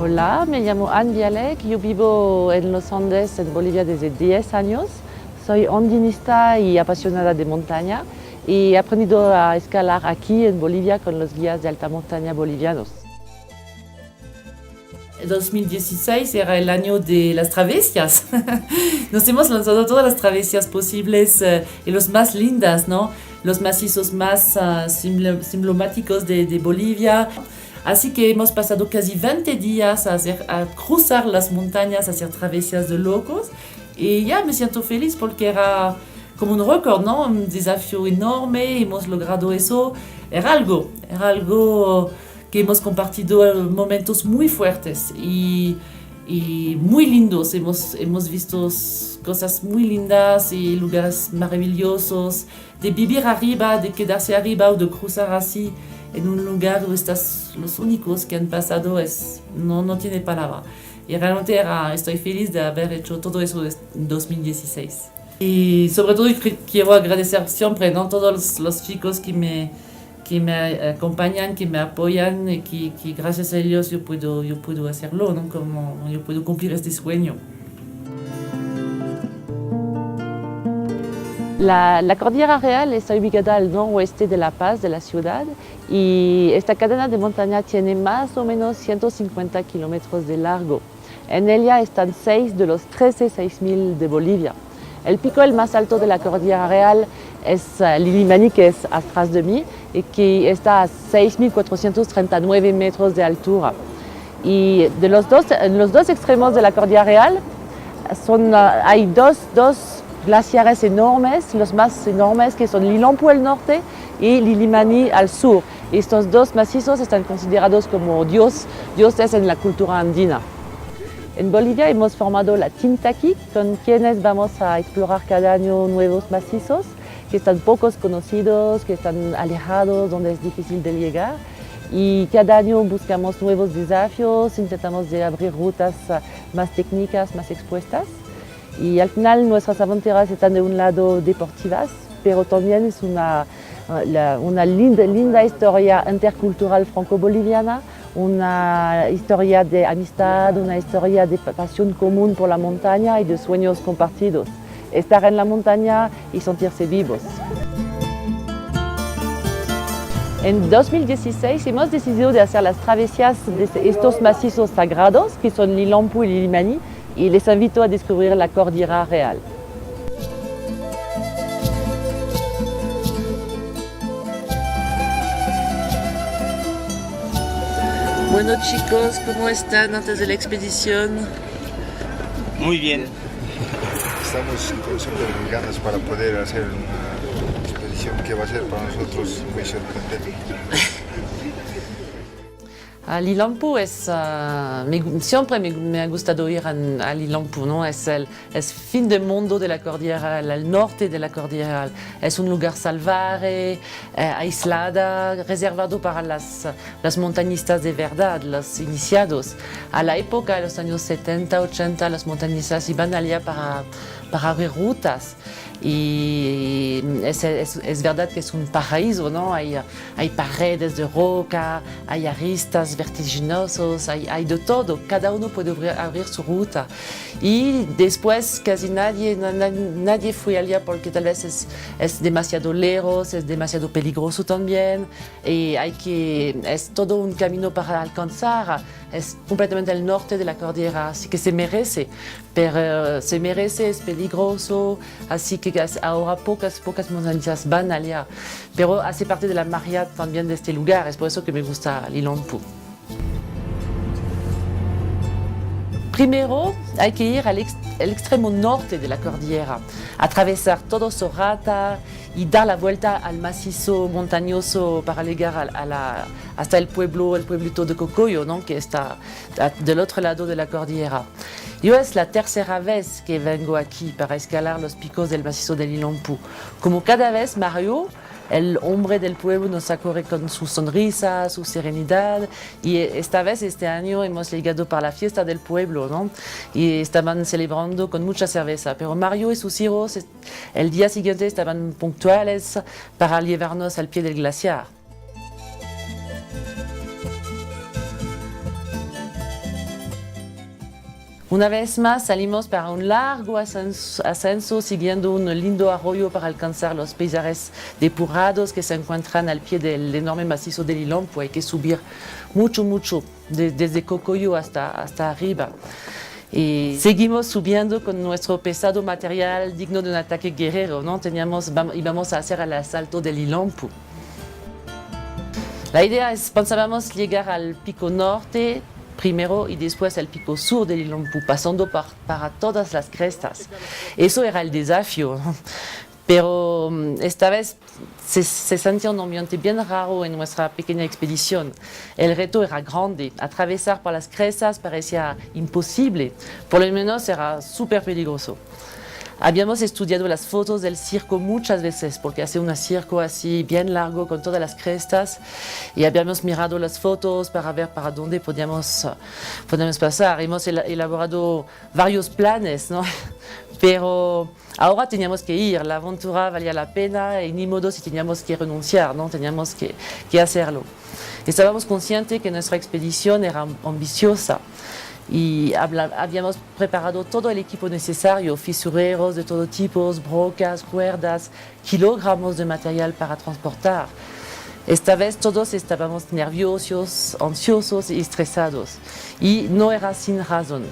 Hola, me llamo Anne Bialek, yo vivo en los Andes, en Bolivia, desde 10 años. Soy andinista y apasionada de montaña y he aprendido a escalar aquí en Bolivia con los guías de alta montaña bolivianos. 2016 era el año de las travesías. Nos hemos lanzado todas las travesías posibles y los más lindas, ¿no? Los macizos más emblemáticos de Bolivia. Así que hemos pasado casi 20 días a cruzar las montañas, a hacer travesías de locos. Y ya me siento feliz porque era como un récord, ¿no? Un desafío enorme, hemos logrado eso. Era algo que hemos compartido momentos muy fuertes y muy lindos. Hemos visto cosas muy lindas y lugares maravillosos. De vivir arriba, de quedarse arriba o de cruzar así en un lugar donde estás los únicos que han pasado, no tiene palabra. Y realmente estoy feliz de haber hecho todo eso en 2016. Y sobre todo quiero agradecer siempre, ¿no? Todos los chicos que me acompañan, que me apoyan y que gracias a ellos yo puedo hacerlo, ¿no? Como yo puedo cumplir este sueño. La Cordillera Real está ubicada al noroeste de La Paz, de la ciudad, y esta cadena de montaña tiene más o menos 150 kilómetros de largo. En ella están 6 de los 13 6000 de Bolivia. El pico el más alto de la Cordillera Real es Lilimani, que es atrás de mí, y que está a 6.439 metros de altura. Y en los dos extremos de la Cordillera Real hay dos glaciares enormes, los más enormes, que son Lilampu al norte y Lilimani al sur. Estos dos macizos están considerados como dioses en la cultura andina. En Bolivia hemos formado la Team Taqui, con quienes vamos a explorar cada año nuevos macizos que están pocos conocidos, que están alejados, donde es difícil de llegar. Y cada año buscamos nuevos desafíos, intentamos de abrir rutas más técnicas, más expuestas. Y al final nuestras aventuras están de un lado deportivas, pero también es una linda historia intercultural franco-boliviana, una historia de amistad, una historia de pasión común por la montaña y de sueños compartidos. Estar en la montaña y sentirse vivos. En 2016 hemos decidido de hacer las travesías de estos macizos sagrados, que son Lilampu y Lilimani, y les invito a descubrir la Cordillera Real. Bueno chicos, ¿cómo están antes de la expedición? Muy bien. Estamos con súper ganas para poder hacer una expedición que va a ser para nosotros muy sorprendente. Lilampu siempre me ha gustado ir a Lilampu, ¿no? Es fin del mundo de la Cordillera, al norte de la Cordillera. Es un lugar salvaje, aislada, reservado para las montañistas de verdad, los iniciados. A la época, en los años 70, 80, los montañistas iban allá para abrir rutas. Y es verdad que es un paraíso, ¿no? Hay paredes de roca, hay aristas vertiginosos, hay de todo. Cada uno puede abrir su ruta. Y después casi nadie fue allá porque tal vez es demasiado lejos, es demasiado peligroso también. Y es todo un camino para alcanzar. Es completamente al norte de la cordillera, así que se merece. Pero se merece, es peligroso, así que ahora pocas montañas van allá. Pero hace parte de la magia también de este lugar, es por eso que me gusta Lilampu. Primero hay que ir al extremo norte de la cordillera, atravesar todo Sorata y dar la vuelta al macizo montañoso para llegar hasta el pueblito de Cocoyo, ¿no? Que está del otro lado de la cordillera. Yo es la tercera vez que vengo aquí para escalar los picos del macizo de Lilampu. Como cada vez Mario, el hombre del pueblo, nos acoge con su sonrisa, su serenidad, y este año hemos llegado para la fiesta del pueblo, ¿no? Y estaban celebrando con mucha cerveza, pero Mario y sus hijos el día siguiente estaban puntuales para llevarnos al pie del glaciar. Una vez más salimos para un largo ascenso siguiendo un lindo arroyo para alcanzar los paisajes depurados que se encuentran al pie del enorme macizo del Ilompo. Hay que subir mucho, desde Cocoyo hasta arriba. Y seguimos subiendo con nuestro pesado material digno de un ataque guerrero, ¿no? Íbamos a hacer el asalto del Ilompo. La idea es, pensábamos llegar al pico norte primero y después al pico sur del Ilompo, pasando para todas las crestas. Eso era el desafío, ¿no? Pero esta vez se sentía un ambiente bien raro en nuestra pequeña expedición. El reto era grande, atravesar por las crestas parecía imposible, por lo menos era súper peligroso. Habíamos estudiado las fotos del circo muchas veces, porque hace un circo así bien largo con todas las crestas, y habíamos mirado las fotos para ver para dónde podíamos pasar. Hemos elaborado varios planes, ¿no? Pero ahora teníamos que ir, la aventura valía la pena y ni modo si teníamos que renunciar, ¿no? Teníamos que hacerlo. Estábamos conscientes que nuestra expedición era ambiciosa. Y habíamos preparado todo el equipo necesario, fisureros de todo tipo, brocas, cuerdas, kilogramos de material para transportar. Esta vez todos estábamos nerviosos, ansiosos y estresados. Y no era sin razón.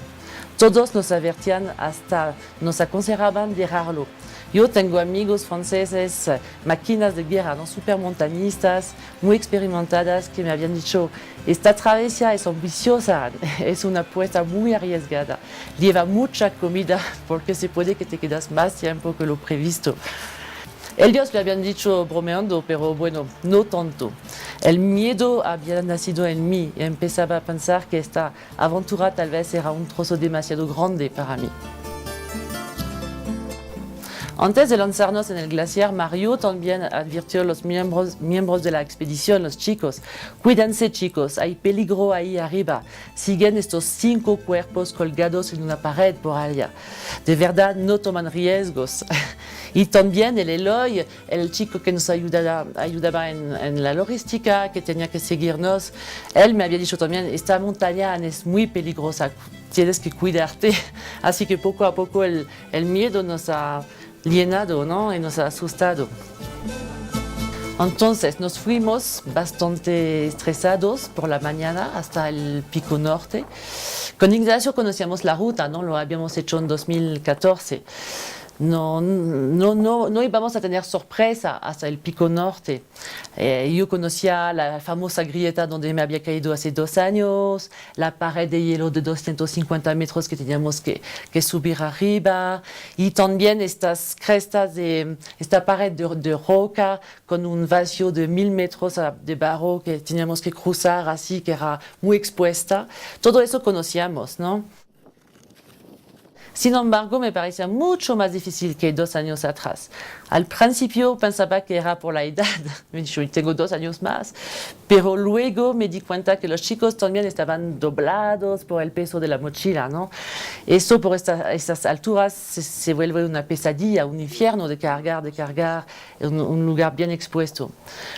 Todos nos advertían, hasta nos aconsejaban dejarlo. Yo tengo amigos franceses, máquinas de guerra, ¿no? Supermontañistas, muy experimentadas, que me habían dicho, esta travesía es ambiciosa, es una apuesta muy arriesgada, lleva mucha comida porque se puede que te quedas más tiempo que lo previsto. Ellos me habían dicho bromeando, pero bueno, no tanto. El miedo había nacido en mí y empezaba a pensar que esta aventura tal vez era un trozo demasiado grande para mí. Antes de lanzarnos en el glaciar, Mario también advirtió a los miembros de la expedición, los chicos. Cuídense, chicos, hay peligro ahí arriba. Siguen estos 5 cuerpos colgados en una pared por allá. De verdad, no toman riesgos. Y también el Eloy, el chico que nos ayudaba en la logística, que tenía que seguirnos, él me había dicho también, esta montaña es muy peligrosa, tienes que cuidarte. Así que poco a poco el miedo nos ha llenado, ¿no? Y nos ha asustado. Entonces nos fuimos bastante estresados por la mañana hasta el pico norte. Con Ignacio conocíamos la ruta, ¿no? Lo habíamos hecho en 2014. No íbamos a tener sorpresa hasta el pico norte. Yo conocía la famosa grieta donde me había caído hace 2 años, la pared de hielo de 250 metros que teníamos que subir arriba, y también estas crestas de esta pared de roca con un vacío de 1000 metros de barro que teníamos que cruzar así, que era muy expuesta. Todo eso conocíamos, ¿no? Sin embargo, me parecía mucho más difícil que 2 años atrás. Al principio pensaba que era por la edad, yo tengo 2 años más, pero luego me di cuenta que los chicos también estaban doblados por el peso de la mochila, ¿no? Eso por estas alturas se vuelve una pesadilla, un infierno de cargar en un lugar bien expuesto.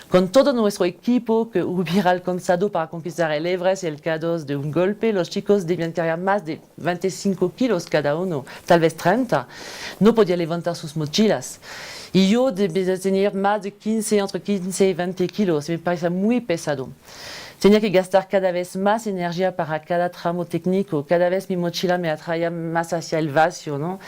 Con todo nuestro equipo que hubiera alcanzado para conquistar el Everest y el K2 de un golpe, los chicos debían cargar más de 25 kilos cada uno, tal vez 30. No podía levantar sus mochilas. Y yo debía tener más de entre 15 y 20 kilos. Me parecía muy pesado. Tenía que gastar cada vez más energía para cada tramo técnico. Cada vez mi mochila me atraía más hacia el vacío, ¿no?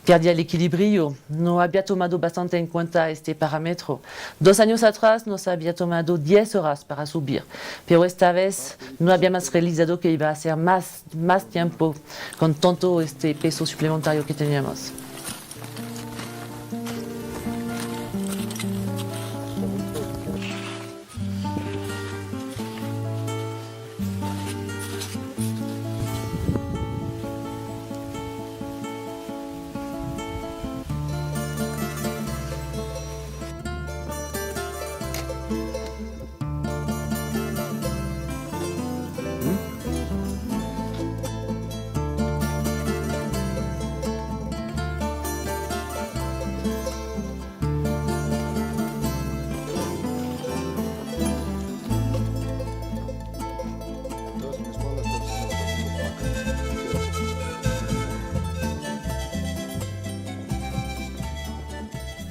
Perdía el equilibrio. No había tomado bastante en cuenta este parámetro. 2 años atrás nos había tomado 10 horas para subir, pero esta vez no habíamos realizado que iba a ser más tiempo con tanto este peso suplementario que teníamos.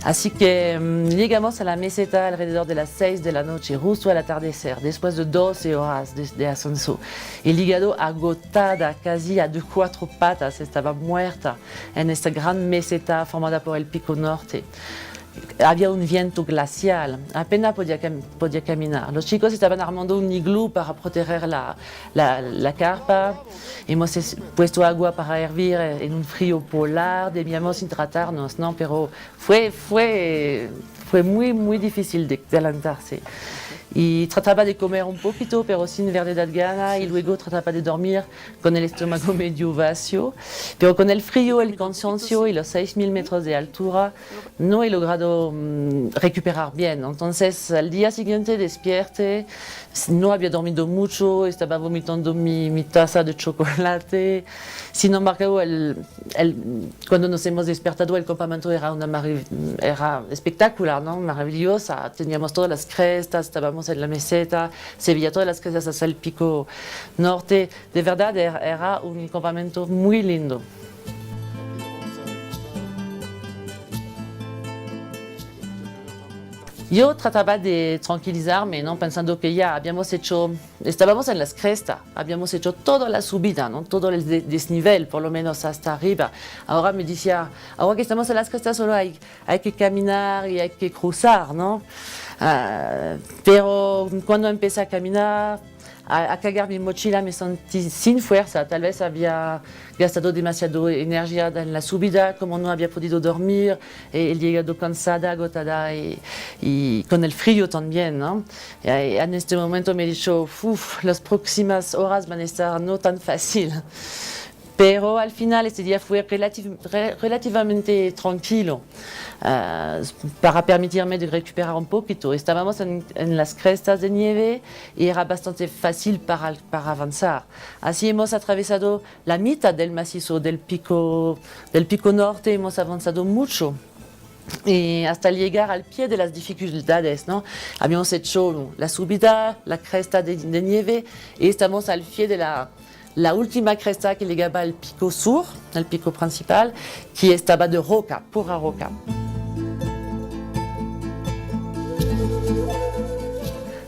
Así que llegamos a la meseta alrededor de las 6 de la noche, justo al atardecer, después de 12 horas de ascenso. El hígado agotada, casi a 4 patas, estaba muerta en esta gran meseta formada por el pico norte. Había un viento glacial, apenas podía caminar. Los chicos estaban armando un iglú para proteger la carpa. Hemos puesto agua para hervir en un frío polar, debíamos hidratarnos, ¿no? Pero fue muy difícil de adelantarse. Y trataba de comer un poquito, pero sin verdad gana, y luego trataba de dormir con el estómago medio vacío. Pero con el frío, el cansancio y los 6.000 metros de altura, no he logrado recuperar bien. Entonces, al día siguiente despierte, no había dormido mucho, estaba vomitando mi taza de chocolate. Sin embargo, cuando nos hemos despertado, el campamento era espectacular, ¿no? Maravillosa. Teníamos todas las crestas, estábamos en la meseta, se veía todas las crestas hasta el pico norte. De verdad, era un campamento muy lindo. Yo trataba de tranquilizarme, ¿no? Pensando que ya estábamos en las crestas, habíamos hecho toda la subida, ¿no? Todo el desnivel, por lo menos hasta arriba. Ahora me decía, ahora que estamos en las crestas solo hay que caminar y hay que cruzar, ¿no? Pero cuando empecé a caminar, a cargar mi mochila, me sentí sin fuerza. Tal vez había gastado demasiado energía en la subida, como no había podido dormir, el hígado cansada, agotada y con el frío también, ¿no? En este momento me he dicho, las próximas horas van a estar no tan fáciles. Pero al final este día fue relativamente tranquilo para permitirme de recuperar un poquito. Estábamos en las crestas de nieve y era bastante fácil para avanzar. Así hemos atravesado la mitad del macizo del pico norte, hemos avanzado mucho. Y hasta llegar al pie de las dificultades, ¿no? Habíamos hecho la subida, la cresta de nieve y estamos al pie de la última cresta que llegaba al pico sur, el pico principal, que estaba de roca, pura roca.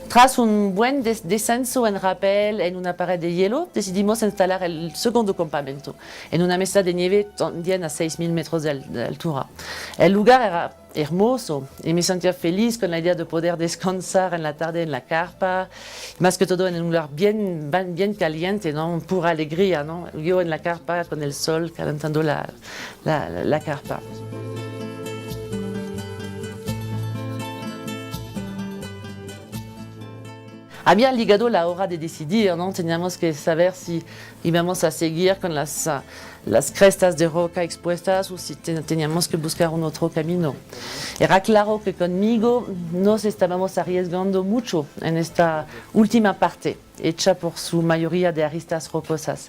Tras un buen descenso en rappel en una pared de hielo, decidimos instalar el segundo campamento, en una mesa de nieve también a 6.000 metros de altura. El lugar era hermoso y me sentía feliz con la idea de poder descansar en la tarde en la carpa, más que todo en un lugar bien caliente, ¿no? Pura alegría, ¿no? Yo en la carpa con el sol calentando la carpa. Había llegado la hora de decidir, ¿no? Teníamos que saber si íbamos a seguir con las crestas de roca expuestas o si teníamos que buscar un otro camino. Era claro que conmigo nos estábamos arriesgando mucho en esta última parte, hecha por su mayoría de aristas rocosas.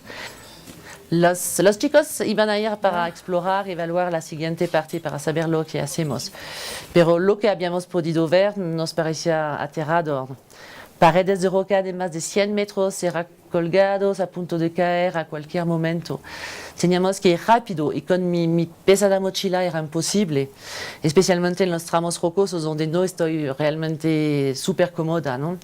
Los chicos iban a ir para explorar, evaluar la siguiente parte para saber lo que hacemos. Pero lo que habíamos podido ver nos parecía aterrador. Paredes de roca de más de 100 metros, eran colgados a punto de caer a cualquier momento. Teníamos que ir rápido y con mi pesada mochila era imposible, especialmente en los tramos rocosos donde no estoy realmente súper cómoda, ¿no?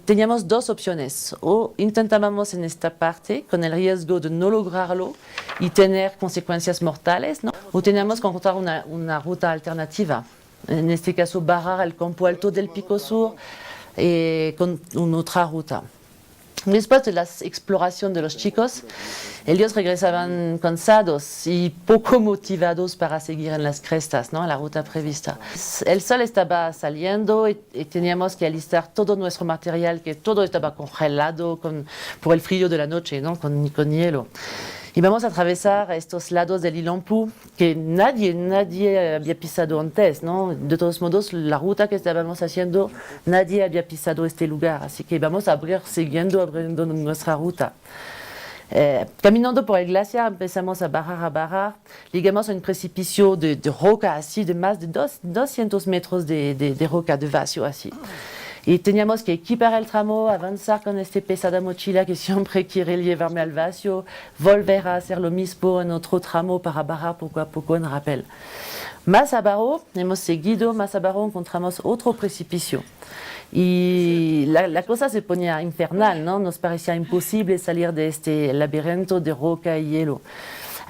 Teníamos dos opciones: o intentábamos en esta parte con el riesgo de no lograrlo y tener consecuencias mortales, ¿no? O teníamos que encontrar una ruta alternativa, en este caso bajar el campo alto del pico sur con una otra ruta. Después de la exploración de los chicos, ellos regresaban cansados y poco motivados para seguir en las crestas, ¿no? La ruta prevista. El sol estaba saliendo y teníamos que alistar todo nuestro material, que todo estaba congelado por el frío de la noche, ¿no? con hielo. Y vamos a atravesar estos lados del Ilampu que nadie había pisado antes, ¿no? De todos modos, la ruta que estábamos haciendo, nadie había pisado este lugar, así que vamos a siguiendo abriendo nuestra ruta. Caminando por el glaciar empezamos a bajar, llegamos a un precipicio de roca así, de más de 200 metros de roca, de vacío así. Y teníamos que equipar el tramo, avanzar con esta pesada mochila que siempre quiere llevarme al vacío, volver a hacer lo mismo en otro tramo para bajar poco a poco en rappel. Más abajo, hemos seguido, más abajo encontramos otro precipicio. Y la cosa se ponía infernal, ¿no? Nos parecía imposible salir de este laberinto de roca y hielo.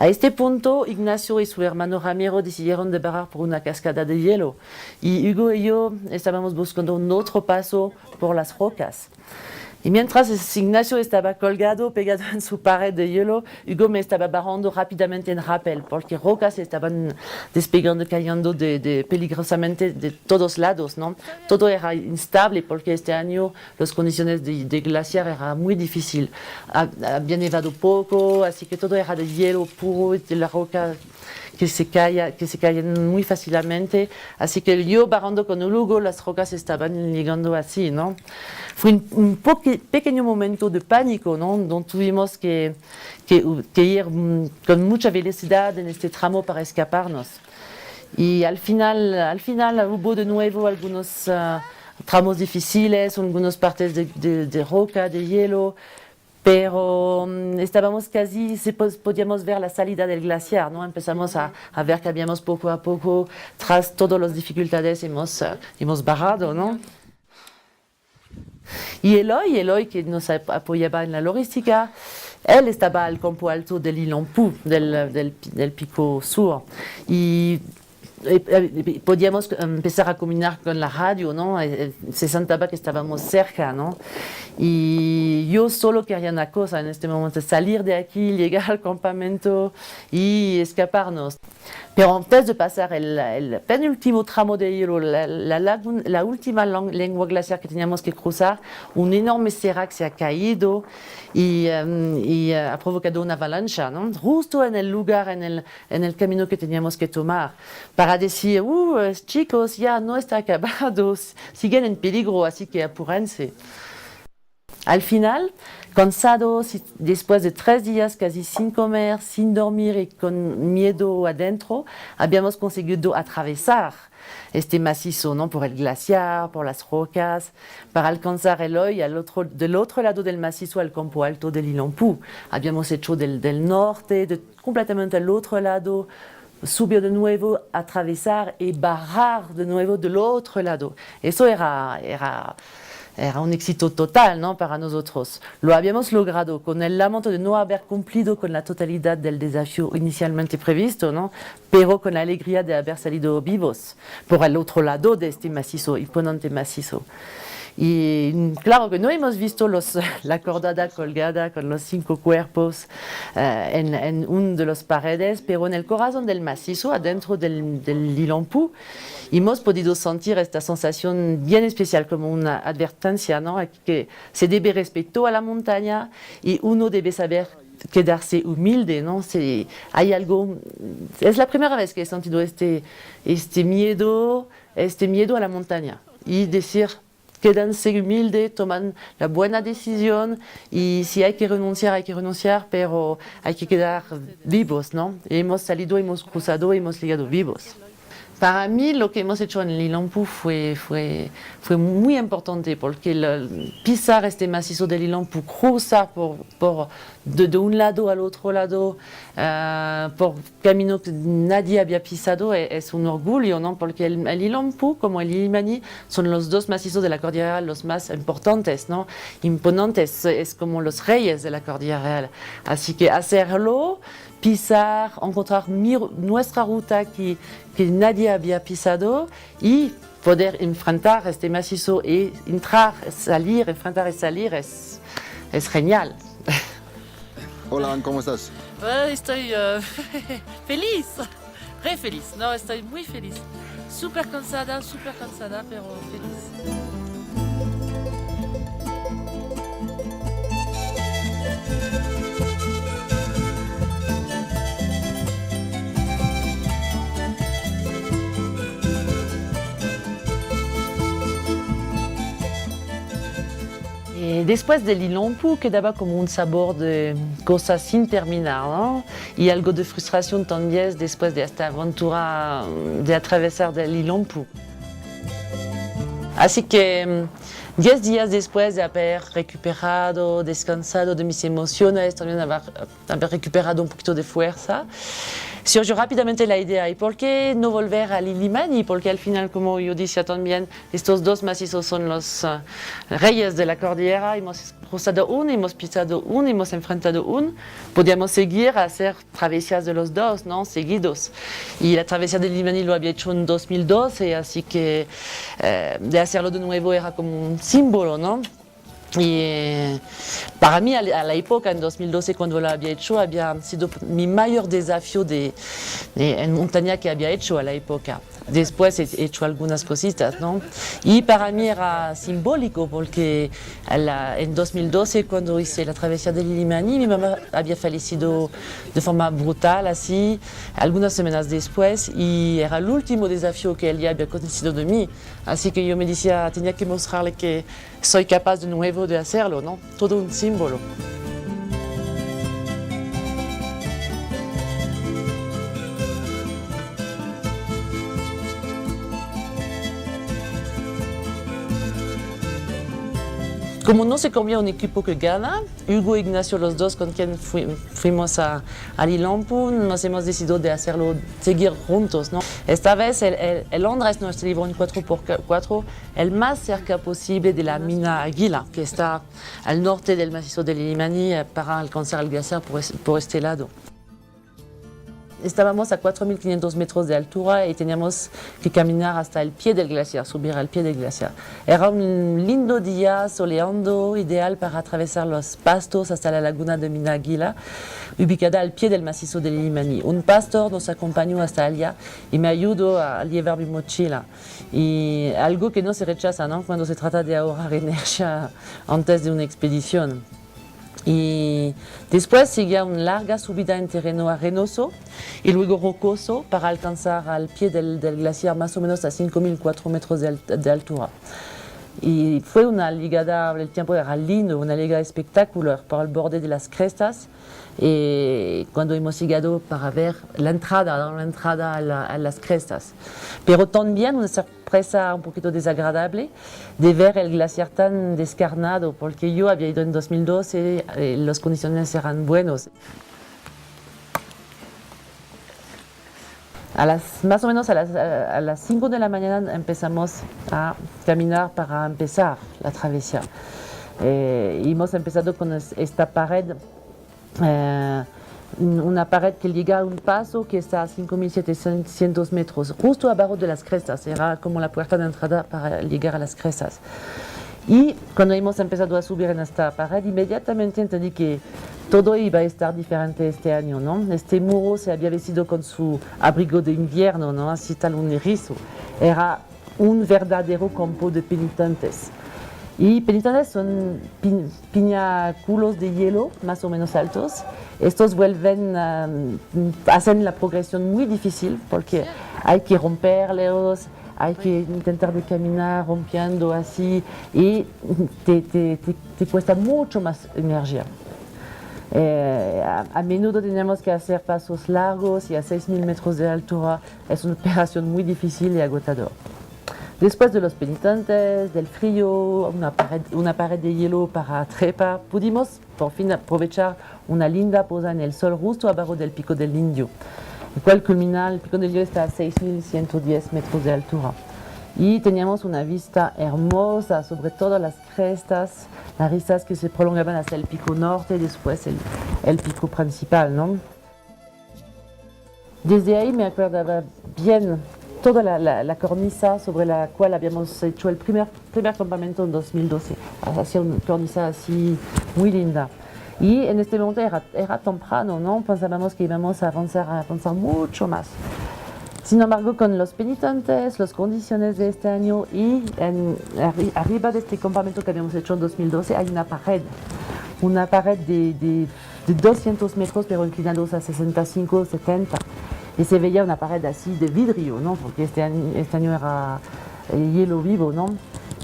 A este punto, Ignacio y su hermano Ramiro decidieron de bajar por una cascada de hielo. Y Hugo y yo estábamos buscando un otro paso por las rocas. Y mientras Ignacio estaba colgado, pegado en su pared de hielo, Hugo me estaba bajando rápidamente en rappel, porque rocas estaban despegando, cayendo peligrosamente de todos lados, ¿no? Todo era instable, porque este año las condiciones de glaciar eran muy difíciles. Había nevado poco, así que todo era de hielo puro y de la roca que se caen muy fácilmente. Así que yo bajando con Hugo, las rocas estaban llegando así, ¿no? Fue un pequeño momento de pánico, ¿no? Donde tuvimos que ir con mucha velocidad en este tramo para escaparnos. Y al final hubo de nuevo algunos tramos difíciles, algunas partes de roca, de hielo, pero estábamos casi, podíamos ver la salida del glaciar, ¿no? Empezamos a ver que habíamos poco a poco, tras todas las dificultades, hemos bajado, ¿no? Y Eloy, que nos apoyaba en la logística, él estaba al campo alto del Ilampu, del pico sur. Y podíamos empezar a caminar con la radio, ¿no? Se sentaba que estábamos cerca, ¿no? Y yo solo quería una cosa en este momento, salir de aquí, llegar al campamento y escaparnos. Pero antes de pasar el penúltimo tramo de hielo, la última lengua glaciar que teníamos que cruzar, un enorme serac se ha caído y ha provocado una avalancha, ¿no? Justo en el lugar, en el camino que teníamos que tomar, para decir, chicos, ya no está acabado, siguen en peligro, así que apúrense. Al final, cansados, después de 3 días casi sin comer, sin dormir y con miedo adentro, habíamos conseguido atravesar este macizo, ¿no? Por el glaciar, por las rocas, para alcanzar Eloy del otro lado del macizo al campo alto del Ilampu. Habíamos hecho del norte, completamente al otro lado, subir de nuevo, atravesar y bajar de nuevo del otro lado. Eso era un éxito total, ¿no? Para nosotros. Lo habíamos logrado con el lamento de no haber cumplido con la totalidad del desafío inicialmente previsto, ¿no? Pero con la alegría de haber salido vivos por el otro lado de este macizo, imponente macizo. Y claro que no hemos visto la cordada colgada con los 5 cuerpos en una de las paredes, pero en el corazón del macizo, adentro del Ilampu, hemos podido sentir esta sensación bien especial, como una advertencia, ¿no? Que se debe respeto a la montaña y uno debe saber quedarse humilde, ¿no? Hay algo, es la primera vez que he sentido este miedo a la montaña y decir, quédense humildes, toman la buena decisión y si hay que renunciar, pero hay que quedar vivos, ¿no? Hemos salido, hemos cruzado, hemos llegado vivos. Para mí lo que hemos hecho en el Ilampu fue muy importante porque pisar este macizo del Ilampu, cruzar de un lado al otro lado por camino que nadie había pisado es un orgullo, ¿no? Porque el Ilampu como el Illimani son los 2 macizos de la cordillera los más importantes, ¿no? Imponentes, es como los reyes de la cordillera. Así que hacerlo, pisar, encontrar nuestra ruta que nadie había pisado y poder enfrentar este macizo y enfrentar y salir es genial. Hola, ¿cómo estás? Estoy feliz, re feliz, no, estoy muy feliz. Súper cansada, pero feliz. Después del Ilampu quedaba como un sabor de cosas sin terminar, ¿no? Y algo de frustración también después de esta aventura de atravesar del Ilampu. Así que 10 días después de haber recuperado, descansado de mis emociones, también haber recuperado un poquito de fuerza, surgió rápidamente la idea, ¿y por qué no volver al Illimani? Porque al final, como yo decía también, estos dos macizos son los reyes de la cordillera, hemos cruzado uno, hemos pisado uno, hemos enfrentado uno, podíamos seguir a hacer travesías de los dos, ¿no? Seguidos. Y la travesía del Illimani lo había hecho en 2012, así que de hacerlo de nuevo era como un símbolo, ¿no? Y para mí, a la época, en 2012, cuando lo había hecho, había sido mi mayor desafío en montaña que había hecho a la época. Después he hecho algunas cositas, ¿no? Y para mí era simbólico porque en 2012, cuando hice la travesía del Illimani, mi mamá había fallecido de forma brutal, así, algunas semanas después, y era el último desafío que ella había conocido de mí. Así que yo me decía, tenía que mostrarle que soy capaz de nuevo de hacerlo, ¿no? Todo un símbolo. Como no se cambia un equipo que gana, Hugo e Ignacio, los dos con quien fuimos a Lilampu, nos hemos decidido de hacerlo, seguir juntos, ¿no? Esta vez el Andrés nos llevó en 4x4 el más cerca posible de la mina Águila, que está al norte del macizo del Illimani, para alcanzar el glaciar por este lado. Estábamos a 4.500 metros de altura y teníamos que caminar hasta el pie del glaciar, subir al pie del glaciar. Era un lindo día soleando, ideal para atravesar los pastos hasta la laguna de Mina Águila, ubicada al pie del macizo del Illimani. Un pastor nos acompañó hasta allá y me ayudó a llevar mi mochila. Y algo que no se rechaza, ¿no? Cuando se trata de ahorrar energía antes de una expedición. Y después seguía una larga subida en terreno arenoso y luego rocoso para alcanzar al pie del glaciar más o menos a 5.004 metros de altura. Y fue una ligada, el tiempo era lindo, una ligada espectacular por el borde de las crestas. Y cuando hemos llegado para ver la entrada a las crestas. Pero también una sorpresa un poquito desagradable de ver el glaciar tan descarnado, porque yo había ido en 2012, las condiciones eran buenas. Más o menos a las 5 de la mañana empezamos a caminar para empezar la travesía. Y hemos empezado con esta pared. Una pared que llega a un paso que está a 5.700 metros, justo abajo de las crestas, era como la puerta de entrada para llegar a las crestas. Y cuando hemos empezado a subir en esta pared, inmediatamente entendí que todo iba a estar diferente este año, ¿no? Este muro se había vestido con su abrigo de invierno, ¿no? Así tal un erizo. Era un verdadero campo de penitentes. Y penitentes son pináculos de hielo más o menos altos. Estos hacen la progresión muy difícil porque hay que romperlos, hay que intentar de caminar rompiendo así y te cuesta mucho más energía. A menudo tenemos que hacer pasos largos y a 6.000 metros de altura. Es una operación muy difícil y agotadora. Después de los penitentes, del frío, una pared de hielo para trepar, pudimos por fin aprovechar una linda posa en el sol justo abajo del Pico del Indio, el cual culmina, el Pico del Indio está a 6.110 metros de altura. Y teníamos una vista hermosa sobre todas las crestas, las risas que se prolongaban hasta el pico norte y después el pico principal, ¿no? Desde ahí me acordaba bien toda la cornisa sobre la cual habíamos hecho el primer campamento en 2012. Hacía una cornisa así muy linda. Y en este momento era temprano, ¿no? Pensábamos que íbamos a avanzar mucho más. Sin embargo, con los penitentes, las condiciones de este año y arriba de este campamento que habíamos hecho en 2012 hay una pared de 200 metros pero inclinados a 65, 70. Y se veía una pared así de vidrio, ¿no? Porque este año era hielo vivo, ¿no?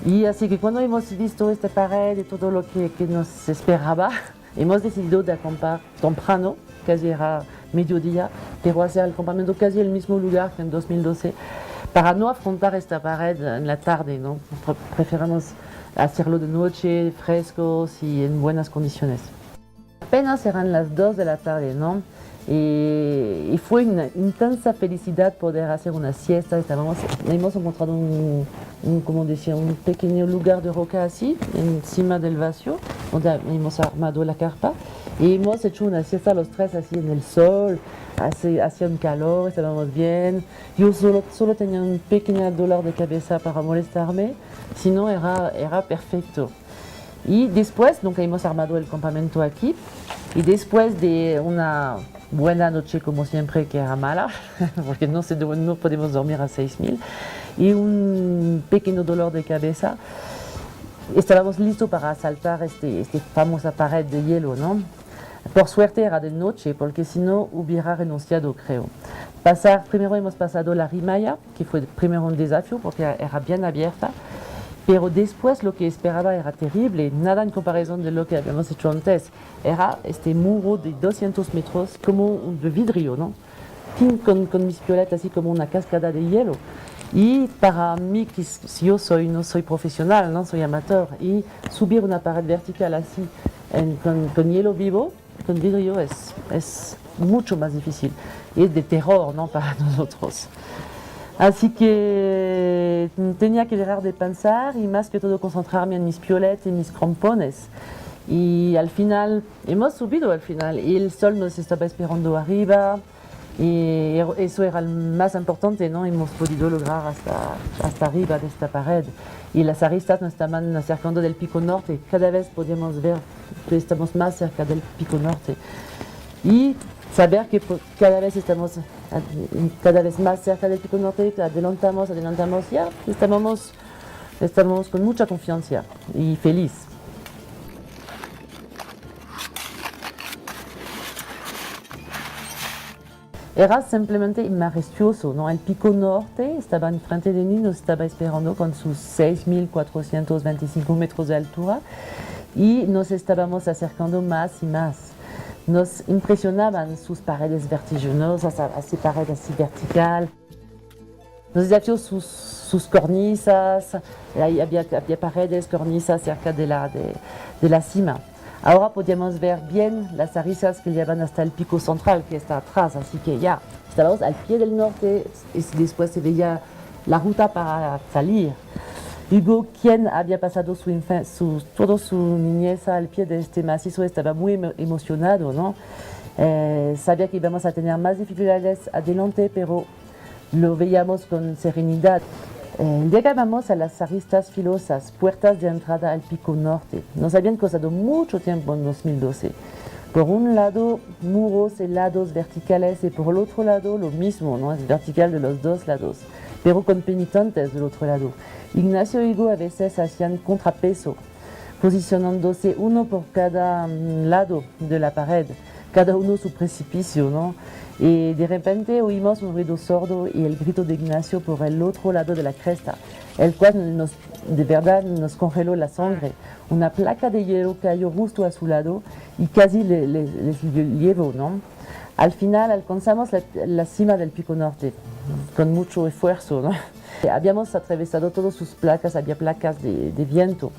Y así que cuando hemos visto esta pared y todo lo que nos esperaba, hemos decidido de acampar temprano, casi era mediodía, pero hacer el campamento casi en el mismo lugar que en 2012, para no afrontar esta pared en la tarde, ¿no? Preferimos hacerlo de noche, frescos y en buenas condiciones. Apenas eran las 2 de la tarde, ¿no? Y fue una intensa felicidad poder hacer una siesta. Hemos encontrado como decía, un pequeño lugar de roca así, encima del vacío, donde hemos armado la carpa. Y hemos hecho una siesta los tres así en el sol, hacía un calor, estábamos bien. Yo solo tenía un pequeño dolor de cabeza para molestarme, si no era perfecto. Y después, nunca hemos armado el campamento aquí, y después de una buena noche como siempre, que era mala, porque no podemos dormir a 6.000, y un pequeño dolor de cabeza, estábamos listos para saltar esta famosa pared de hielo, ¿no? Por suerte era de noche, porque si no hubiera renunciado, creo. Primero hemos pasado la Rimaya, que fue primero un desafío porque era bien abierta, pero después lo que esperaba era terrible, nada en comparación de lo que habíamos hecho antes. Era este muro de 200 metros como de vidrio, ¿no? Con mis pioletas así como una cascada de hielo. Y para mí, que yo no soy profesional, no soy amateur, y subir una pared vertical así con hielo vivo, con vidrio, es mucho más difícil. Y es de terror, ¿no? Para nosotros. Así que tenía que dejar de pensar y más que todo concentrarme en mis pioletas y mis crampones. Y al final, hemos subido al final y el sol nos estaba esperando arriba y eso era el más importante, ¿no? Hemos podido lograr hasta arriba de esta pared y las aristas nos estaban acercando del pico norte. Cada vez podíamos ver que estamos más cerca del pico norte y saber que cada vez estamos más cerca del pico norte, adelantamos, ya estamos con mucha confianza y feliz. Era simplemente majestuoso, ¿no? El pico norte estaba enfrente de mí, nos estaba esperando con sus 6.425 metros de altura y nos estábamos acercando más y más. Nos impresionaban sus paredes vertiginosas, así paredes así vertical. Nos desafió sus cornisas, había paredes, cornisas cerca de la cima. Ahora podíamos ver bien las aristas que llevan hasta el pico central que está atrás, así que ya estábamos al pie del norte y después se veía la ruta para salir. Hugo, quien había pasado toda su niñez al pie de este macizo, estaba muy emocionado, ¿no? Sabía que íbamos a tener más dificultades adelante, pero lo veíamos con serenidad. Llegábamos a las aristas filosas, puertas de entrada al pico norte. Nos habían costado mucho tiempo en 2012. Por un lado, muros helados verticales y por el otro lado lo mismo, ¿no? Es vertical de los dos lados, pero con penitentes del otro lado. Ignacio y Hugo a veces hacían contrapeso, posicionándose uno por cada lado de la pared, cada uno su precipicio, ¿no? Y de repente oímos un ruido sordo y el grito de Ignacio por el otro lado de la cresta, el cual de verdad nos congeló la sangre. Una placa de hielo cayó justo a su lado y casi les llevó, ¿no? Al final alcanzamos la cima del pico norte, con mucho esfuerzo, ¿no? Habíamos atravesado todas sus placas, había placas de viento.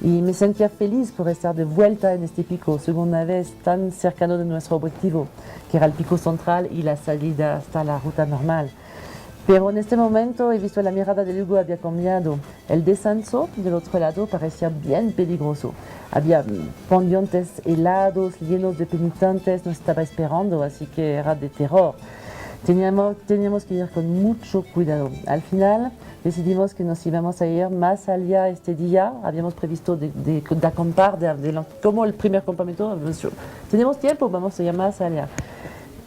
Y me sentía feliz por estar de vuelta en este pico, segunda vez tan cercano de nuestro objetivo, que era el pico central y la salida hasta la ruta normal. Pero en este momento he visto la mirada de Hugo había cambiado. El descenso del otro lado parecía bien peligroso. Había pendientes helados, llenos de penitentes, nos estaba esperando, así que era de terror. Teníamos que ir con mucho cuidado. Al final decidimos que nos íbamos a ir más allá este día. Habíamos previsto de acampar, como el primer campamento. Tenemos tiempo, vamos a ir más allá.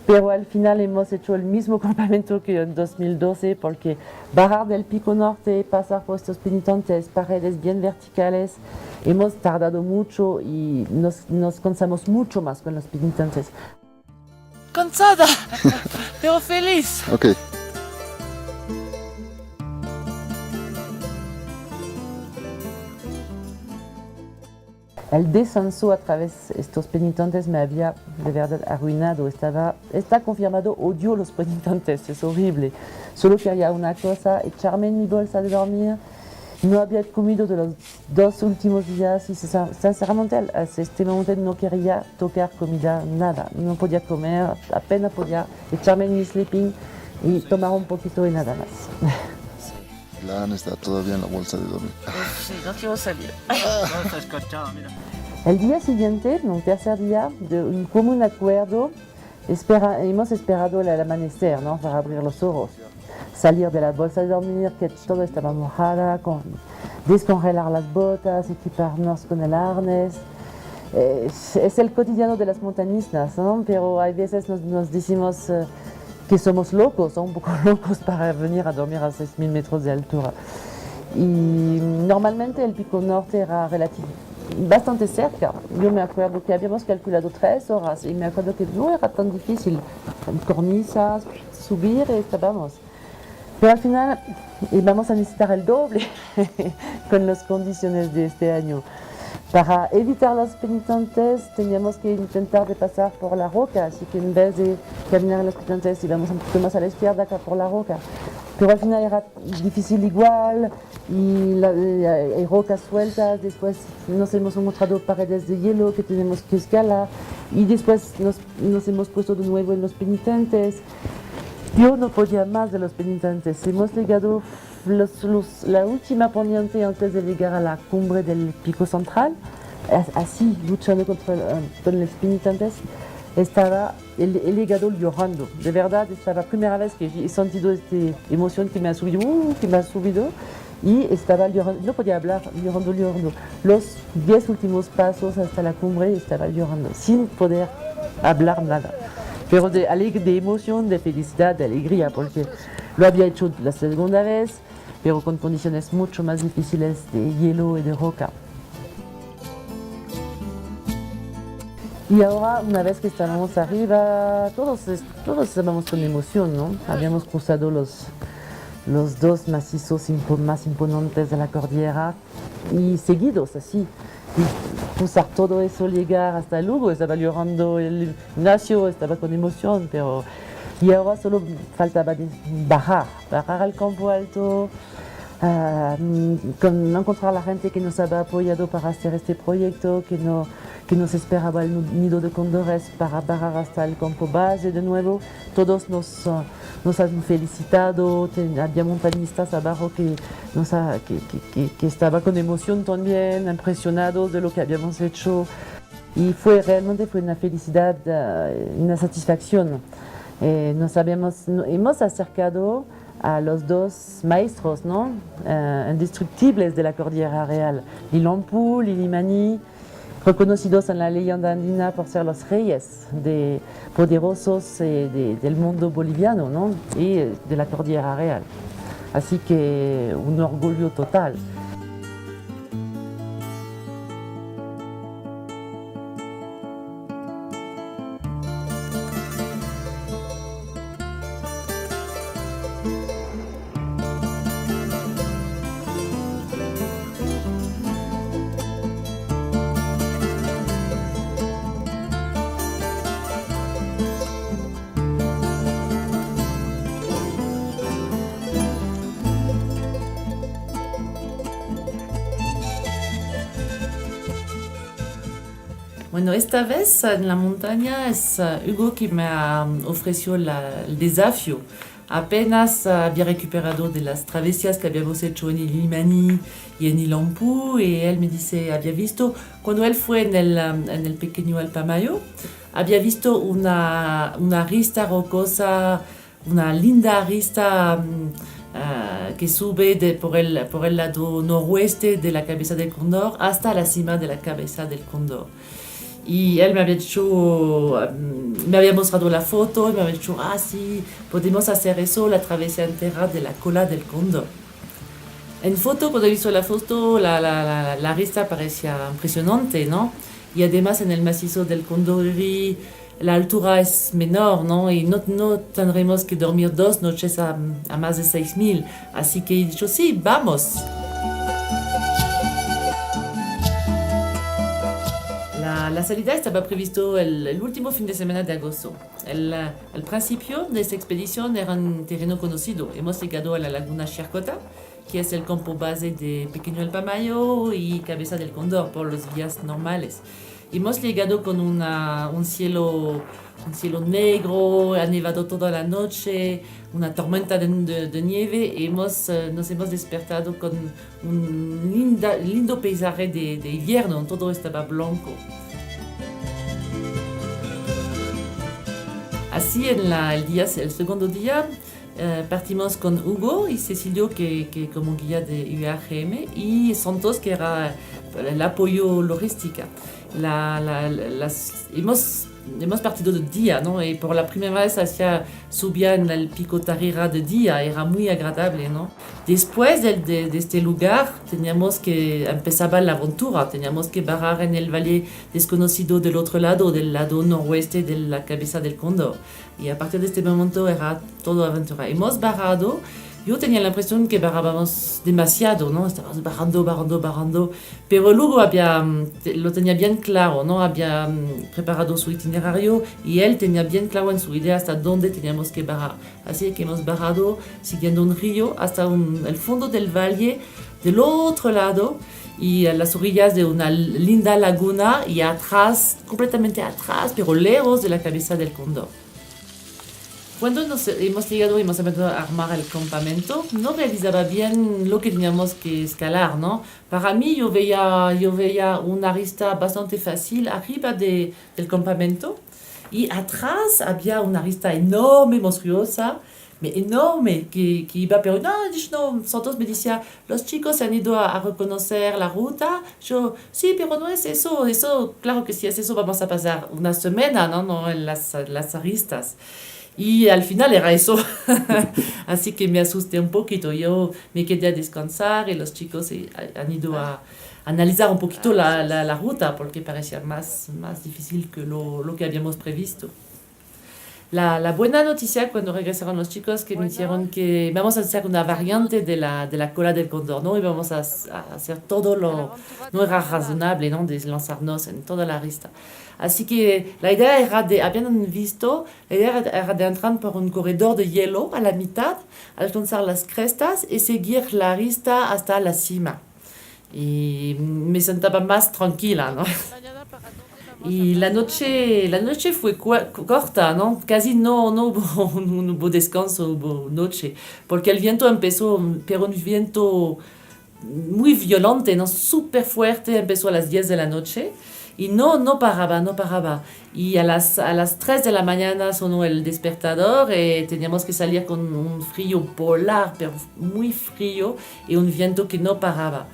Pero al final hemos hecho el mismo campamento que en 2012 porque bajar del pico norte, pasar por estos penitentes, paredes bien verticales, hemos tardado mucho y nos cansamos mucho más con los penitentes. Cansada, pero feliz. Ok. El descenso a través de estos penitentes me había de verdad arruinado. Está confirmado, odio los penitentes, es horrible. Solo quería una cosa, echarme en mi bolsa de dormir No había comido de los 2 últimos días y sinceramente hasta este momento no quería tocar comida, nada. No podía comer, apenas podía echarme en mi sleeping y tomar un poquito y nada más. La Ana está todavía en la bolsa de dormir. Sí, no quiero salir. No te escuchaba, mira. El día siguiente, un tercer día, de un común acuerdo, hemos esperado el amanecer, ¿no? Para abrir los ojos. Salir de la bolsa de dormir, que todo estaba mojada, descongelar las botas, equiparnos con el arnés. Es el cotidiano de las montañistas, ¿no? Pero hay veces nos decimos que somos locos, un poco locos para venir a dormir a 6.000 metros de altura. Y normalmente el pico norte era bastante cerca. Yo me acuerdo que habíamos calculado 3 horas y me acuerdo que no era tan difícil. Cornisas, subir y estábamos. Pero al final vamos a necesitar el doble con las condiciones de este año. Para evitar los penitentes teníamos que intentar de pasar por la roca, así que en vez de caminar en los penitentes íbamos un poquito más a la izquierda que por la roca. Pero al final era difícil igual y hay rocas sueltas, después nos hemos encontrado paredes de hielo que tenemos que escalar y después nos hemos puesto de nuevo en los penitentes. Yo no podía más de los penitentes. Hemos llegado la última pendiente antes de llegar a la cumbre del pico central, así luchando con los penitentes. He llegado llorando. De verdad, esta es la primera vez que he sentido esta emoción que me ha subido y estaba llorando. No podía hablar, llorando. Los 10 últimos pasos hasta la cumbre estaba llorando, sin poder hablar nada. Pero de emoción, de felicidad, de alegría, porque lo había hecho la segunda vez, pero con condiciones mucho más difíciles de hielo y de roca. Y ahora, una vez que estábamos arriba, todos estábamos con emoción, ¿no? Habíamos cruzado los 2 macizos más imponentes de la cordillera y seguidos así. Y cruzar todo eso, llegar hasta Lugo, estaba llorando el Ignacio, estaba con emoción, pero y ahora solo faltaba bajar al campo alto, encontrar a la gente que nos había apoyado para hacer este proyecto, que nos esperaba el nido de cóndores para bajar hasta el campo base de nuevo. Todos nos han felicitado, había montañistas abajo que estaban con emoción también, impresionados de lo que habíamos hecho. Y realmente fue una felicidad, una satisfacción. Hemos acercado a los 2 maestros, ¿no? Indestructibles de la cordillera real, Lilampu, Lilimani, reconocidos en la leyenda andina por ser los reyes poderosos del mundo boliviano, ¿no? Y de la cordillera real. Así que un orgullo total. Bueno, esta vez en la montaña es Hugo que me ha ofrecido el desafío. Apenas había recuperado de las travesías que habíamos hecho en Illimani y en Ilampu y él me dice, había visto, cuando él fue en el pequeño Alpamayo, había visto una arista rocosa, una linda arista que sube por el lado noroeste de la cabeza del cóndor hasta la cima de la cabeza del cóndor. Y él me había mostrado la foto y me había dicho, sí, podemos hacer eso, la travesía entera de la cola del cóndor. En foto, cuando he visto la foto, la arista parecía impresionante, ¿no? Y además en el macizo del Condoriri la altura es menor, ¿no? Y no tendremos que dormir 2 noches a más de 6.000. Así que he dicho, sí, la salida estaba previsto el último fin de semana de agosto. Al principio de esta expedición era un terreno conocido. Hemos llegado a la laguna Xercota, que es el campo base de Pequeño El Pamayo y Cabeza del Cóndor por los días normales. Hemos llegado con un cielo negro, ha nevado toda la noche, una tormenta de nieve y nos hemos despertado con un lindo paisaje de invierno, todo estaba blanco. Así el segundo día partimos con Hugo y Cecilio que como guía de UAGM y Santos que era el apoyo logística. Hemos partido de día, ¿no? Y por la primera vez subía en el pico Tarira de día, era muy agradable, ¿no? Después de este lugar empezaba la aventura, teníamos que bajar en el valle desconocido del lado noroeste de la Cabeza del Cóndor. Y a partir de este momento era todo aventura. Hemos bajado. Yo tenía la impresión que bajábamos demasiado, ¿no? Estábamos bajando, pero luego lo tenía bien claro, ¿no? Había preparado su itinerario y él tenía bien claro en su idea hasta dónde teníamos que bajar. Así que hemos bajado siguiendo un río hasta el fondo del valle, del otro lado, y a las orillas de una linda laguna y atrás, completamente atrás, pero lejos de la Cabeza del Cóndor. Cuando hemos llegado y hemos empezado a armar el campamento, no realizaba bien lo que teníamos que escalar, ¿no? Para mí yo veía una arista bastante fácil arriba del campamento y atrás había una arista enorme, monstruosa, enorme, que iba, pero no, Santos me decía, los chicos se han ido a reconocer la ruta. Yo, sí, pero no es eso, claro que si es eso vamos a pasar una semana, ¿no? En las aristas. Y al final era eso, así que me asusté un poquito. Yo me quedé a descansar y los chicos han ido a analizar un poquito la ruta porque parecía más difícil que lo que habíamos previsto. La buena noticia cuando regresaron los chicos que me dijeron que vamos a hacer una variante de la cola del cóndor, ¿no? Y vamos a hacer todo no era razonable, ¿no? De lanzarnos en toda la arista. Así que la idea era habían visto, la idea era de entrar por un corredor de hielo a la mitad, alcanzar las crestas y seguir la arista hasta la cima. Y me sentaba más tranquila, ¿no? Y la noche fue corta, ¿no? Casi no hubo descanso, hubo noche, porque el viento empezó, pero un viento muy violento, ¿no? Súper fuerte, empezó a las 10 de la noche. Y no paraba. Y a las 3 de la mañana sonó el despertador y teníamos que salir con un frío polar, pero muy frío, y un viento que no paraba.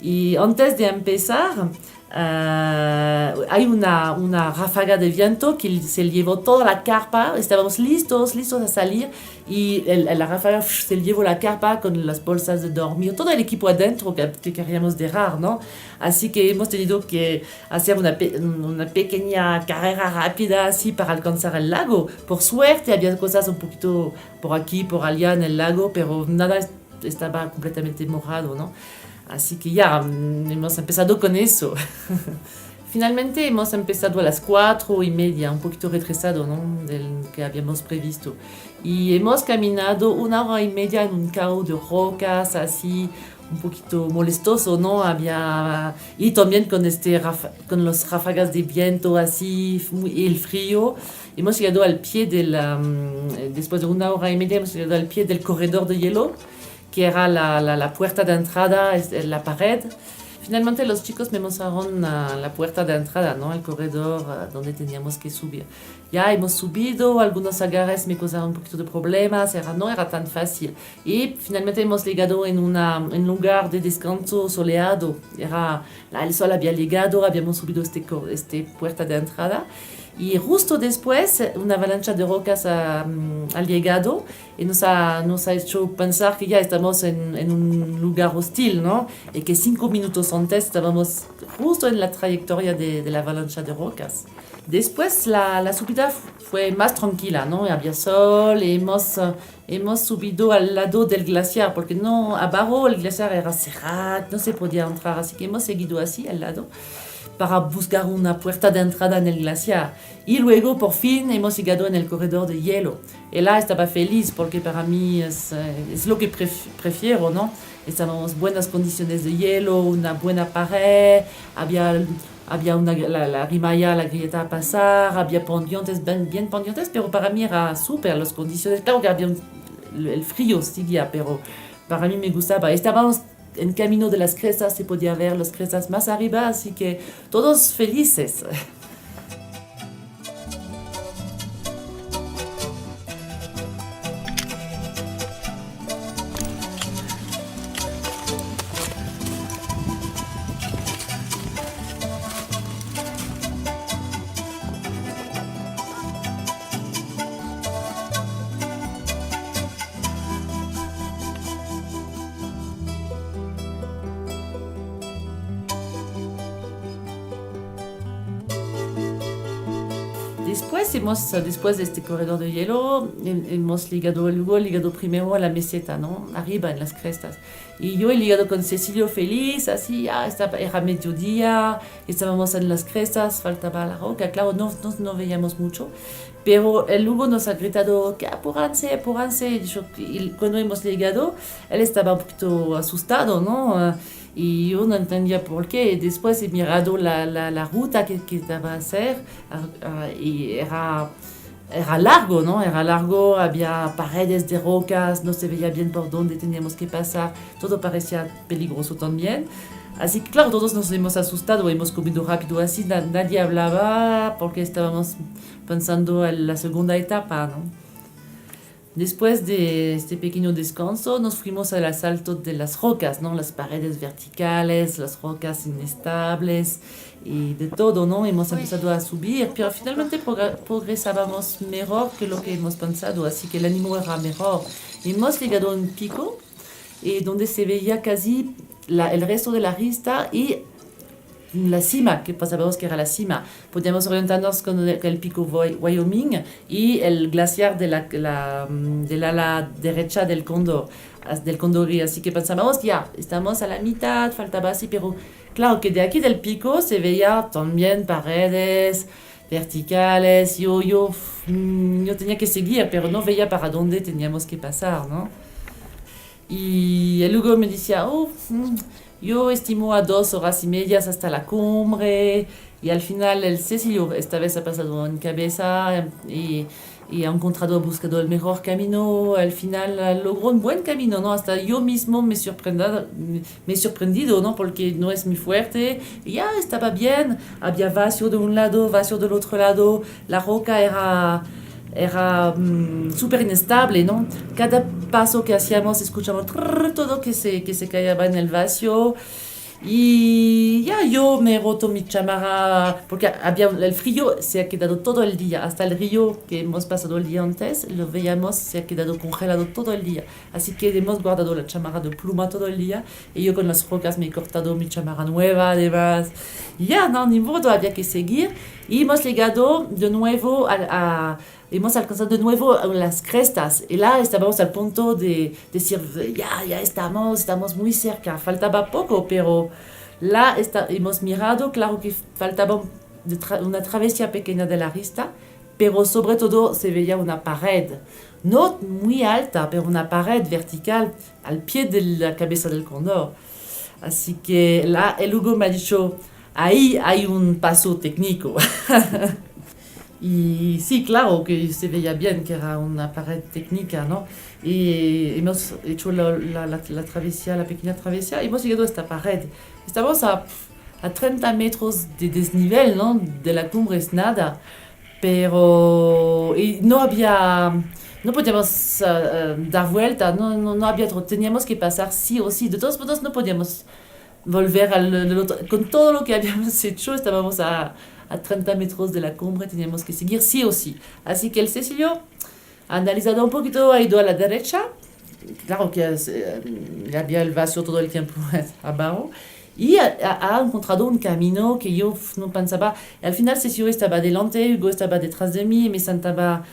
Y antes de empezar, hay una ráfaga de viento que se llevó toda la carpa. Estábamos listos a salir y la ráfaga se llevó la carpa con las bolsas de dormir, todo el equipo adentro que queríamos dejar, ¿no? Así que hemos tenido que hacer una pequeña carrera rápida así para alcanzar el lago. Por suerte había cosas un poquito por aquí, por allá en el lago, pero nada estaba completamente mojado, ¿no? Así que ya hemos empezado con eso. Finalmente hemos empezado a las 4:30, un poquito retrasado, ¿no? Del que habíamos previsto. Y hemos caminado 1 hora y media en un caos de rocas, así, un poquito molestoso, ¿no? Y también con los ráfagas de viento, así, y el frío. Hemos llegado al pie después de 1 hora y media, hemos llegado al pie del corredor de hielo, que era la puerta de entrada, la pared. Finalmente los chicos me mostraron la puerta de entrada, ¿no? El corredor donde teníamos que subir. Ya hemos subido, algunos agarres me causaron un poquito de problemas, no era tan fácil. Y finalmente hemos llegado en un lugar de descanso soleado. El sol había llegado, habíamos subido esta puerta de entrada. Y justo después, una avalancha de rocas ha llegado y nos ha hecho pensar que ya estamos en un lugar hostil, ¿no? Y que 5 minutos antes estábamos justo en la trayectoria de la avalancha de rocas. Después la subida fue más tranquila, ¿no? Había sol y hemos subido al lado del glaciar, porque abajo el glaciar era cerrado, no se podía entrar, así que hemos seguido así al lado. para buscar una puerta de entrada en el glaciar. Y luego por fin hemos llegado en el corredor de hielo. Y là estaba feliz porque para mí es lo que prefiero, ¿no? Estábamos buenas condiciones de hielo, una buena pared, había la rimaya, la grieta a pasar, había pendientes, bien pendientes, pero para mí era súper las condiciones. Claro que había el frío seguía, pero para mí me gustaba. Estábamos en camino de las crestas, se podía ver las crestas más arriba, así que todos felices. Después de este corredor de hielo, hemos llegado primero a la meseta, ¿no? Arriba en las crestas. Y yo he llegado con Cecilio feliz, así, era mediodía, estábamos en las crestas, faltaba la roca, claro, no veíamos mucho. Pero el Hugo nos ha gritado que apúrense. Y cuando hemos llegado, él estaba un poquito asustado, ¿no? Y yo no entendía por qué. Después he mirado la ruta que estaba a hacer y era largo, ¿no? Era largo, había paredes de rocas, no se veía bien por dónde teníamos que pasar, todo parecía peligroso también. Así que claro, todos nos hemos asustado, hemos comido rápido así, nadie hablaba porque estábamos pensando en la segunda etapa, ¿no? Después de este pequeño descanso, nos fuimos al asalto de las rocas, ¿no? Las paredes verticales, las rocas inestables y de todo, ¿no? Hemos empezado a subir, pero finalmente progresábamos mejor que lo que hemos pensado, así que el ánimo era mejor. Hemos llegado a un pico donde se veía casi el resto de la rista y la cima, que pensábamos que era la cima. Podíamos orientarnos con el pico Wyoming y el glaciar del ala derecha del Condorí. Así que pensábamos, ya, estamos a la mitad, faltaba así, pero claro que de aquí del pico se veía también paredes verticales. Yo tenía que seguir, pero no veía para dónde teníamos que pasar, ¿no? Y el Hugo me decía, yo estimo a 2 horas y media hasta la cumbre, y al final el Cecilio esta vez ha pasado en cabeza y ha buscado el mejor camino. Al final logró un buen camino, ¿no? Hasta yo mismo me he sorprendido, ¿no? Porque no es muy fuerte, y ya estaba bien, había vacío de un lado, vacío del otro lado, la roca era súper inestable, ¿no? Cada paso que hacíamos escuchamos todo que se caía en el vacío. Y ya yo me he roto mi chamarra porque el frío se ha quedado todo el día, hasta el río que hemos pasado el día antes, lo veíamos, se ha quedado congelado todo el día. Así que hemos guardado la chamarra de pluma todo el día, y yo con las rocas me he cortado mi chamarra nueva, además. Y ya, no, ni modo, había que seguir. Y hemos llegado de nuevo hemos alcanzado de nuevo las crestas, y là estábamos al punto de decir, ya estamos muy cerca, faltaba poco, pero là hemos mirado, claro que faltaba una travesía pequeña de la rista, pero sobre todo se veía una pared, no muy alta, pero una pared vertical al pie de la cabeza del cóndor. Así que là el Hugo me ha dicho, ahí hay un paso técnico. Y sí, claro que se veía bien que era una pared técnica, ¿no? Y hemos hecho la travesía, la pequeña travesía, y hemos llegado a esta pared. Estamos a 30 metros de desnivel, ¿no? De la cumbre es nada, pero y no podíamos dar vuelta, no había otro, teníamos que pasar sí o sí. De todos modos no podíamos volver al otro. Con todo lo que habíamos hecho, estábamos a 30 metros de la cumbre, teníamos que seguir sí o sí. Así que el Cecilio ha analizado un poquito, ha ido a la derecha, claro que había el vacío todo el tiempo abajo, y ha encontrado un camino que yo no pensaba. Al final Cecilio estaba delante, Hugo estaba detrás de mí, y me sentaba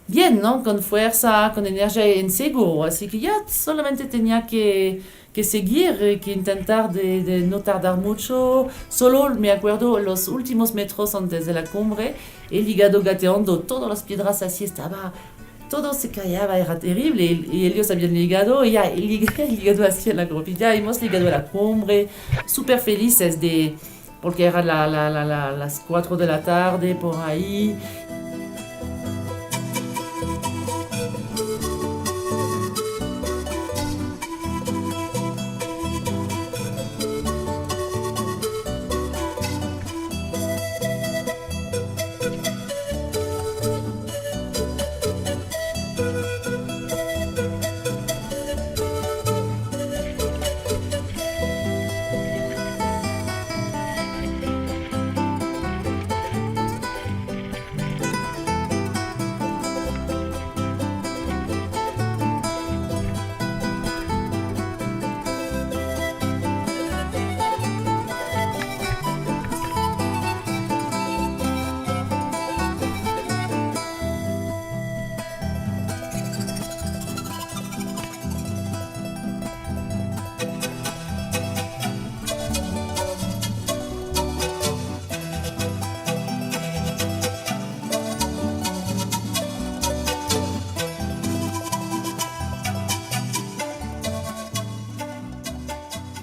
bien, ¿no? Con fuerza, con energía en seguro. Así que ya solamente tenía que seguir, que intentar de no tardar mucho. Solo me acuerdo los últimos metros antes de la cumbre, el hígado gateando, todas las piedras así estaba, todo se callaba, era terrible. Y ellos habían ligado, y ya el hígado así en la grupilla, hemos llegado a la cumbre, súper felices porque era las 4 de la tarde por ahí.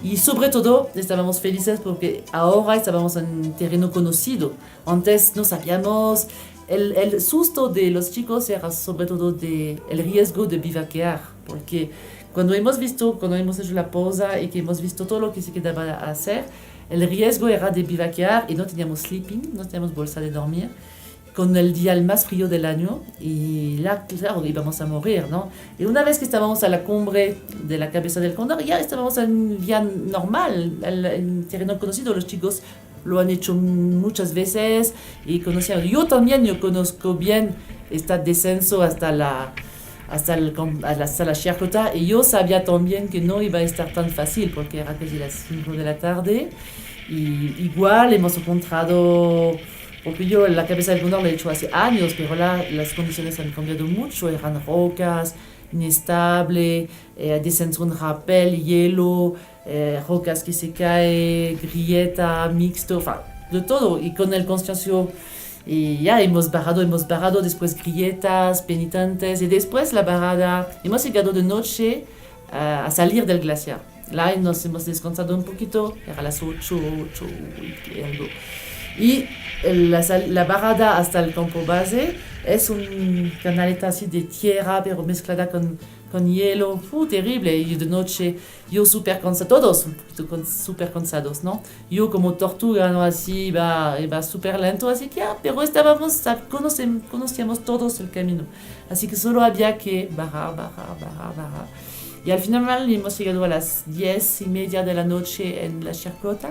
Y sobre todo estábamos felices porque ahora estábamos en terreno conocido. Antes no sabíamos, el susto de los chicos era sobre todo el riesgo de bivaquear, porque cuando hemos hecho la pausa y que hemos visto todo lo que se quedaba a hacer, el riesgo era de bivaquear y no teníamos sleeping, no teníamos bolsa de dormir, con el día el más frío del año y là, claro, íbamos a morir, ¿no? Y una vez que estábamos a la cumbre de la cabeza del cóndor, ya estábamos en vía normal, en terreno conocido. Los chicos lo han hecho muchas veces y conocían. Yo conozco bien este descenso hasta la Chircota, y yo sabía también que no iba a estar tan fácil porque era casi las 5 de la tarde y igual hemos encontrado. Porque yo en la cabeza del cóndor lo he hecho hace años, pero las condiciones han cambiado mucho. Eran rocas, inestable, descenso en rapel, hielo, rocas que se caen, grieta, mixto, de todo. Y con el cansancio, y ya hemos bajado, después grietas, penitentes, y después la bajada. Hemos llegado de noche a salir del glaciar. Là nos hemos descansado un poquito, era las 8 y algo. Y la bajada hasta el campo base es un canaleta así de tierra, pero mezclada con hielo, terrible. Y de noche yo súper cansado, todos súper cansados, ¿no? Yo como tortuga, ¿no? Así iba súper lento, así que pero conocíamos todos el camino. Así que solo había que bajar. Y al final hemos llegado a las 10:30 de la noche en la Chircota.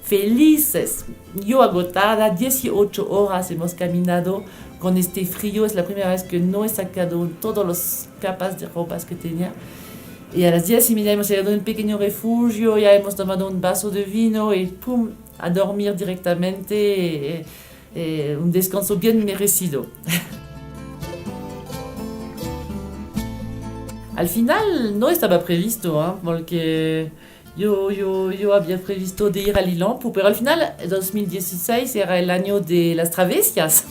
Felices, yo agotada, 18 horas hemos caminado con este frío. Es la primera vez que no he sacado todas las capas de ropas que tenía. Y a las 10:30 hemos llegado a un pequeño refugio, ya hemos tomado un vaso de vino y ¡pum!, a dormir directamente. Un descanso bien merecido. Al final no estaba previsto, porque yo había previsto de ir a Lille, pero al final 2016 era el año de las travesias.